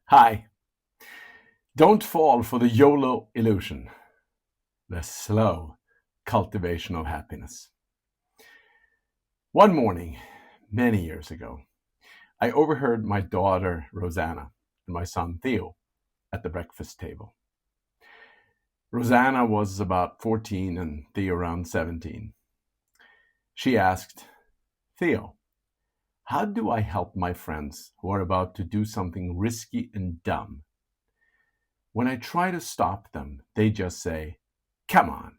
Hi. Don't fall for the YOLO illusion, the slow cultivation of happiness. One morning, many years ago, I overheard my daughter Rosanna and my son Theo at the breakfast table. Rosanna was about 14 and Theo around 17. She asked, Theo, how do I help my friends who are about to do something risky and dumb? When I try to stop them, they just say, come on,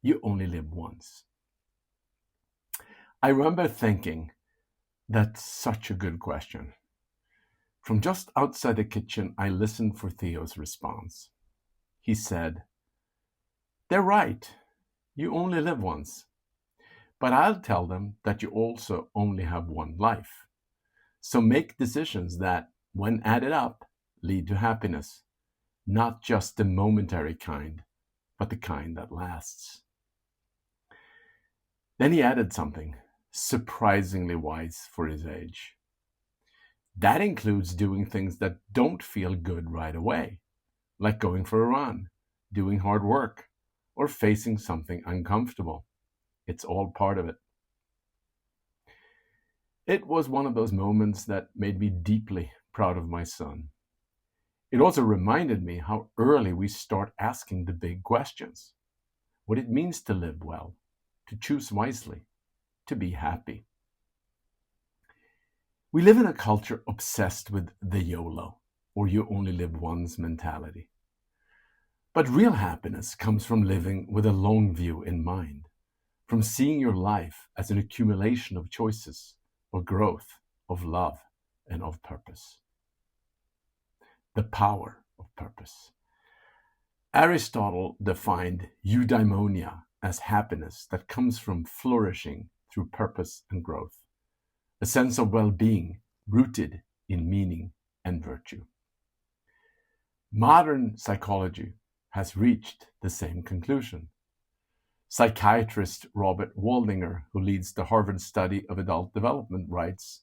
you only live once. I remember thinking, that's such a good question. From just outside the kitchen, I listened for Theo's response. He said, they're right. You only live once. But I'll tell them that you also only have one life. So make decisions that, when added up, lead to happiness. Not just the momentary kind, but the kind that lasts. Then he added something surprisingly wise for his age. That includes doing things that don't feel good right away, like going for a run, doing hard work, or facing something uncomfortable. It's all part of it. It was one of those moments that made me deeply proud of my son. It also reminded me how early we start asking the big questions. What it means to live well, to choose wisely, to be happy. We live in a culture obsessed with the YOLO, or you only live once mentality. But real happiness comes from living with a long view in mind, from seeing your life as an accumulation of choices, of growth, of love, and of purpose. The power of purpose. Aristotle defined eudaimonia as happiness that comes from flourishing through purpose and growth, a sense of well-being rooted in meaning and virtue. Modern psychology has reached the same conclusion. Psychiatrist Robert Waldinger, who leads the Harvard study of adult development, writes,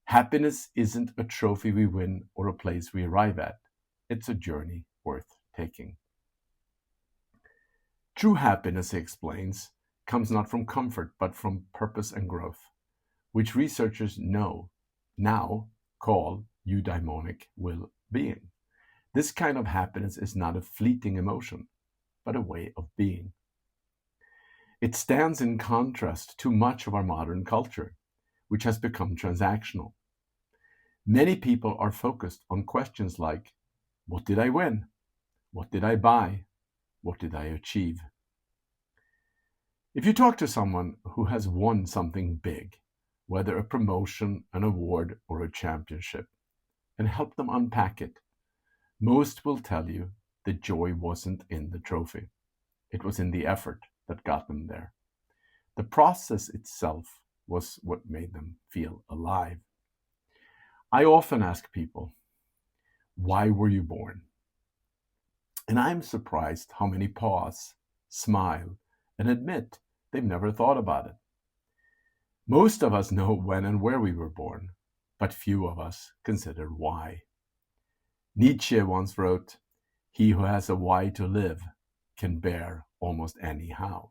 happiness isn't a trophy we win or a place we arrive at. It's a journey worth taking. True happiness, he explains, comes not from comfort, but from purpose and growth, which researchers now call eudaimonic well-being. This kind of happiness is not a fleeting emotion, but a way of being. It stands in contrast to much of our modern culture, which has become transactional. Many people are focused on questions like, what did I win? What did I buy? What did I achieve? If you talk to someone who has won something big, whether a promotion, an award, or a championship, and help them unpack it, most will tell you the joy wasn't in the trophy. It was in the effort that got them there. The process itself was what made them feel alive. I often ask people, why were you born? And I'm surprised how many pause, smile, and admit they've never thought about it. Most of us know when and where we were born, but few of us consider why. Nietzsche once wrote, he who has a why to live can bear almost any how.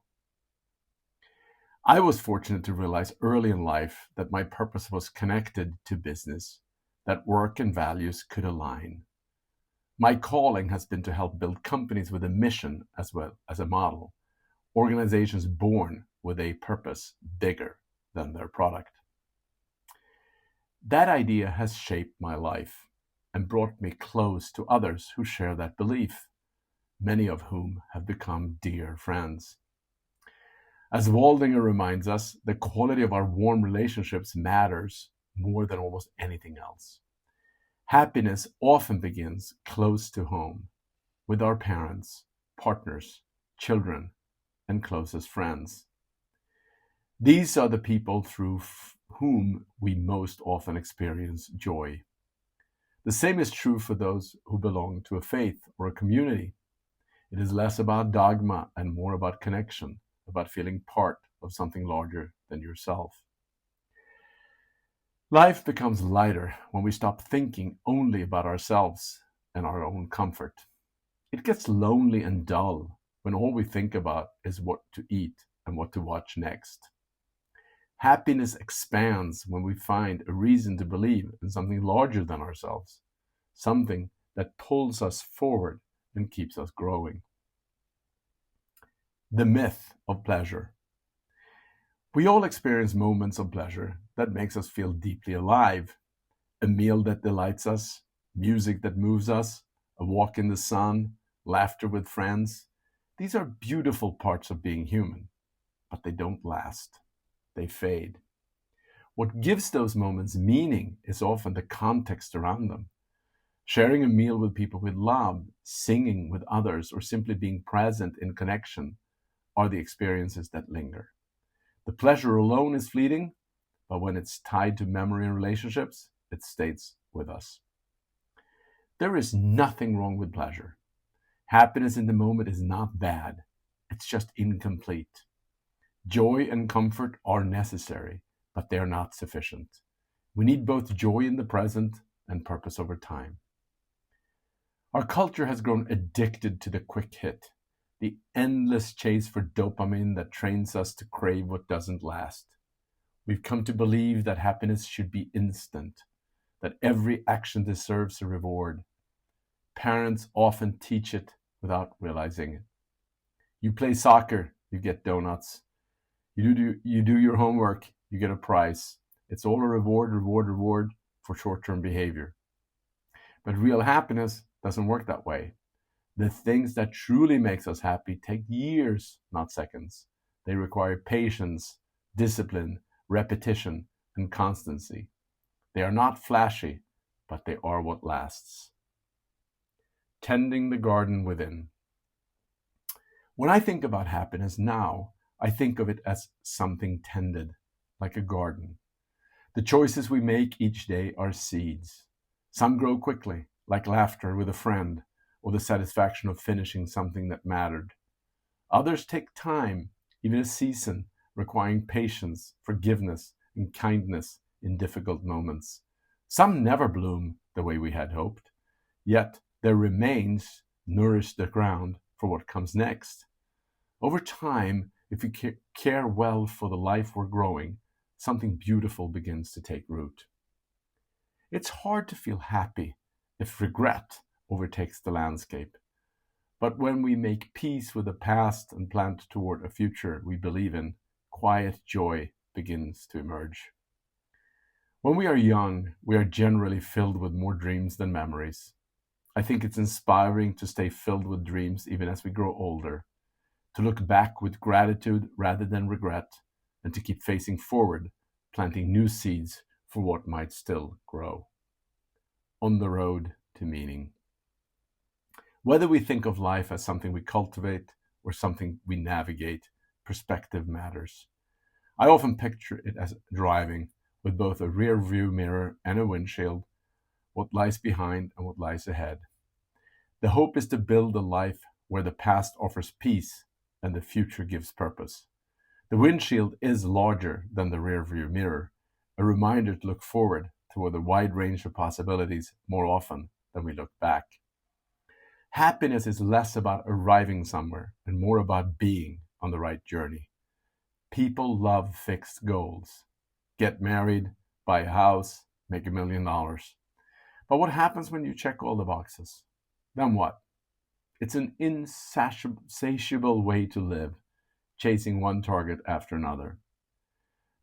I was fortunate to realize early in life that my purpose was connected to business, that work and values could align. My calling has been to help build companies with a mission as well as a model, organizations born with a purpose bigger than their product. That idea has shaped my life and brought me close to others who share that belief, many of whom have become dear friends. As Waldinger reminds us, the quality of our warm relationships matters more than almost anything else. Happiness often begins close to home, with our parents, partners, children, and closest friends. These are the people through whom we most often experience joy. The same is true for those who belong to a faith or a community. It is less about dogma and more about connection, about feeling part of something larger than yourself. Life becomes lighter when we stop thinking only about ourselves and our own comfort. It gets lonely and dull when all we think about is what to eat and what to watch next. Happiness expands when we find a reason to believe in something larger than ourselves, something that pulls us forward and keeps us growing. The myth of pleasure. We all experience moments of pleasure that makes us feel deeply alive. A meal that delights us, music that moves us, a walk in the sun, laughter with friends. These are beautiful parts of being human, but they don't last. They fade. What gives those moments meaning is often the context around them. Sharing a meal with people we love, singing with others, or simply being present in connection are the experiences that linger. The pleasure alone is fleeting, but when it's tied to memory and relationships, it stays with us. There is nothing wrong with pleasure. Happiness in the moment is not bad, it's just incomplete. Joy and comfort are necessary, but they are not sufficient. We need both joy in the present and purpose over time. Our culture has grown addicted to the quick hit, the endless chase for dopamine that trains us to crave what doesn't last. We've come to believe that happiness should be instant, that every action deserves a reward. Parents often teach it without realizing it. You play soccer, you get donuts. You do your homework, you get a prize. It's all a reward for short-term behavior. But real happiness doesn't work that way. The things that truly makes us happy take years, not seconds. They require patience, discipline, repetition, and constancy. They are not flashy, but they are what lasts. Tending the garden within. When I think about happiness now, I think of it as something tended, like a garden. The choices we make each day are seeds. Some grow quickly, like laughter with a friend, or the satisfaction of finishing something that mattered. Others take time, even a season, requiring patience, forgiveness, and kindness in difficult moments. Some never bloom the way we had hoped, yet their remains nourish the ground for what comes next. Over time, if we care well for the life we're growing, something beautiful begins to take root. It's hard to feel happy if regret overtakes the landscape. But when we make peace with the past and plant toward a future we believe in, quiet joy begins to emerge. When we are young, we are generally filled with more dreams than memories. I think it's inspiring to stay filled with dreams even as we grow older, to look back with gratitude rather than regret, and to keep facing forward, planting new seeds for what might still grow. On the road to meaning. Whether we think of life as something we cultivate or something we navigate, perspective matters. I often picture it as driving, with both a rear view mirror and a windshield, what lies behind and what lies ahead. The hope is to build a life where the past offers peace and the future gives purpose. The windshield is larger than the rear view mirror, a reminder to look forward toward a wide range of possibilities more often than we look back. Happiness is less about arriving somewhere and more about being on the right journey. People love fixed goals. Get married, buy a house, make $1 million. But what happens when you check all the boxes? Then what? It's an insatiable way to live, chasing one target after another.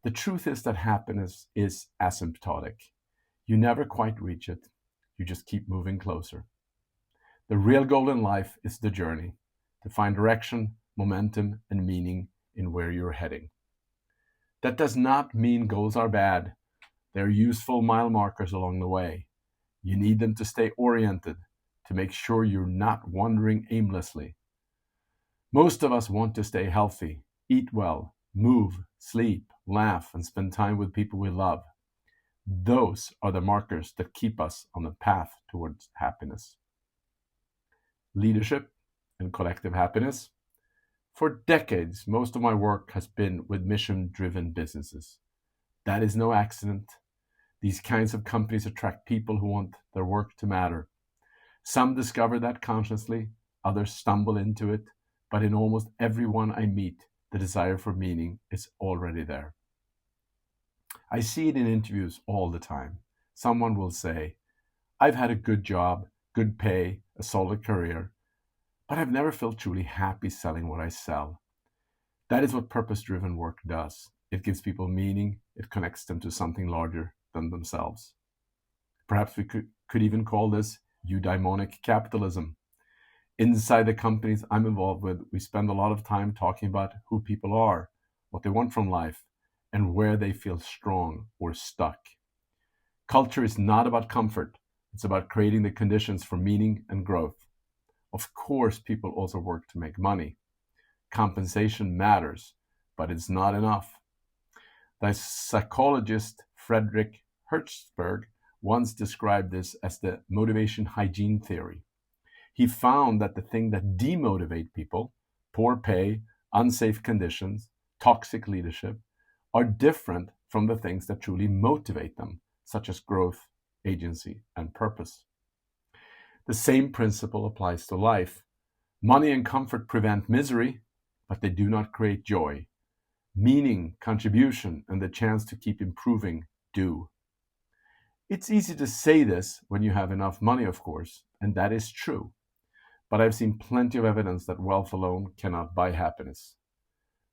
The truth is that happiness is asymptotic. You never quite reach it. You just keep moving closer. The real goal in life is the journey, to find direction, momentum, and meaning in where you're heading. That does not mean goals are bad. They're useful mile markers along the way. You need them to stay oriented, to make sure you're not wandering aimlessly. Most of us want to stay healthy, eat well, move, sleep, laugh, and spend time with people we love. Those are the markers that keep us on the path towards happiness. Leadership and collective happiness. For decades, most of my work has been with mission-driven businesses. That is no accident. These kinds of companies attract people who want their work to matter. Some discover that consciously, others stumble into it, but in almost everyone I meet, the desire for meaning is already there. I see it in interviews all the time. Someone will say, I've had a good job, good pay, a solid career, but I've never felt truly happy selling what I sell. That is what purpose-driven work does. It gives people meaning, it connects them to something larger than themselves. Perhaps we could even call this eudaimonic capitalism. Inside the companies I'm involved with, we spend a lot of time talking about who people are, what they want from life, and where they feel strong or stuck. Culture is not about comfort. It's about creating the conditions for meaning and growth. Of course, people also work to make money. Compensation matters, but it's not enough. The psychologist Frederick Hertzberg once described this as the motivation hygiene theory. He found that the thing that demotivate people, poor pay, unsafe conditions, toxic leadership, are different from the things that truly motivate them, such as growth, agency, and purpose. The same principle applies to life. Money and comfort prevent misery, but they do not create joy. Meaning, contribution, and the chance to keep improving do. It's easy to say this when you have enough money, of course, and that is true. But I've seen plenty of evidence that wealth alone cannot buy happiness.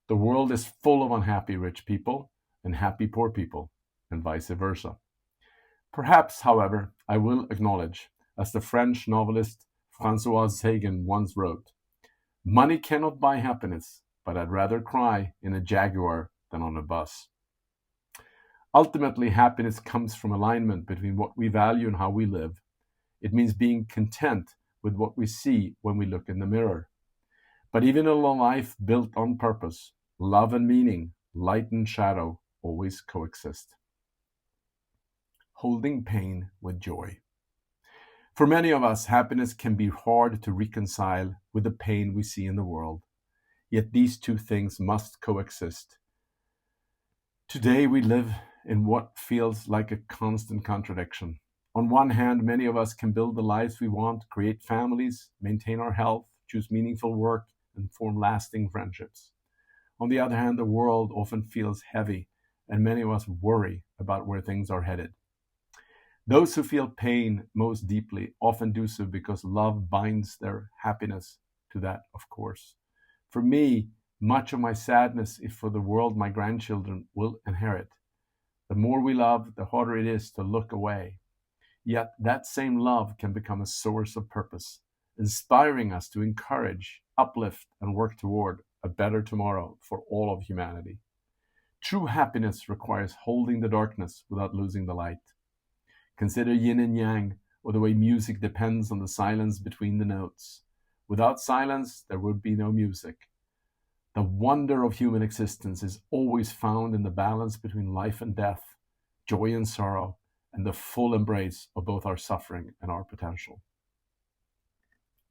The world is full of unhappy rich people and happy poor people, and vice versa. Perhaps, however, I will acknowledge, as the French novelist François Sagan once wrote, money cannot buy happiness, but I'd rather cry in a Jaguar than on a bus. Ultimately, happiness comes from alignment between what we value and how we live. It means being content with what we see when we look in the mirror. But even in a life built on purpose, love and meaning, light and shadow always coexist. Holding pain with joy. For many of us, happiness can be hard to reconcile with the pain we see in the world. Yet these two things must coexist. Today we live in what feels like a constant contradiction. On one hand, many of us can build the lives we want, create families, maintain our health, choose meaningful work, and form lasting friendships. On the other hand, the world often feels heavy, and many of us worry about where things are headed. Those who feel pain most deeply often do so because love binds their happiness to that, of course. For me, much of my sadness is for the world my grandchildren will inherit. The more we love, the harder it is to look away. Yet that same love can become a source of purpose, inspiring us to encourage, uplift, and work toward a better tomorrow for all of humanity. True happiness requires holding the darkness without losing the light. Consider yin and yang, or the way music depends on the silence between the notes. Without silence, there would be no music. The wonder of human existence is always found in the balance between life and death, joy and sorrow, and the full embrace of both our suffering and our potential.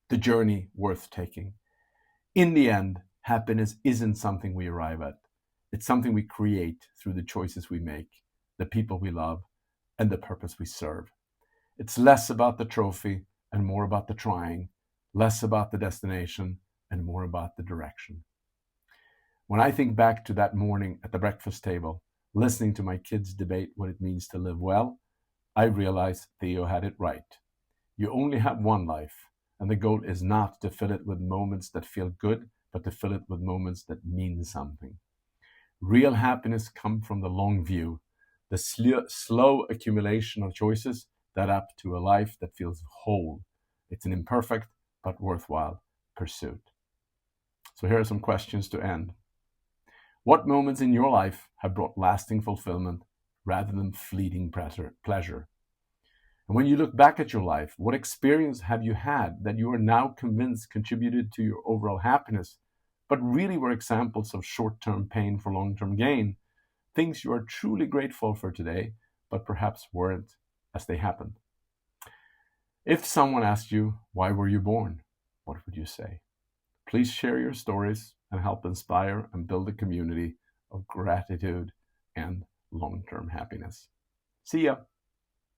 The journey worth taking. In the end, happiness isn't something we arrive at. It's something we create through the choices we make, the people we love, and the purpose we serve. It's less about the trophy and more about the trying, less about the destination and more about the direction. When I think back to that morning at the breakfast table, listening to my kids debate what it means to live well, I realize Theo had it right. You only have one life, and the goal is not to fill it with moments that feel good, but to fill it with moments that mean something. Real happiness comes from the long view, the slow accumulation of choices that add up to a life that feels whole. It's an imperfect but worthwhile pursuit. So here are some questions to end. What moments in your life have brought lasting fulfillment rather than fleeting pleasure? And when you look back at your life, what experience have you had that you are now convinced contributed to your overall happiness, but really were examples of short-term pain for long-term gain? Things you are truly grateful for today, but perhaps weren't as they happened. If someone asked you, why were you born? What would you say? Please share your stories and help inspire and build a community of gratitude and long-term happiness. See ya.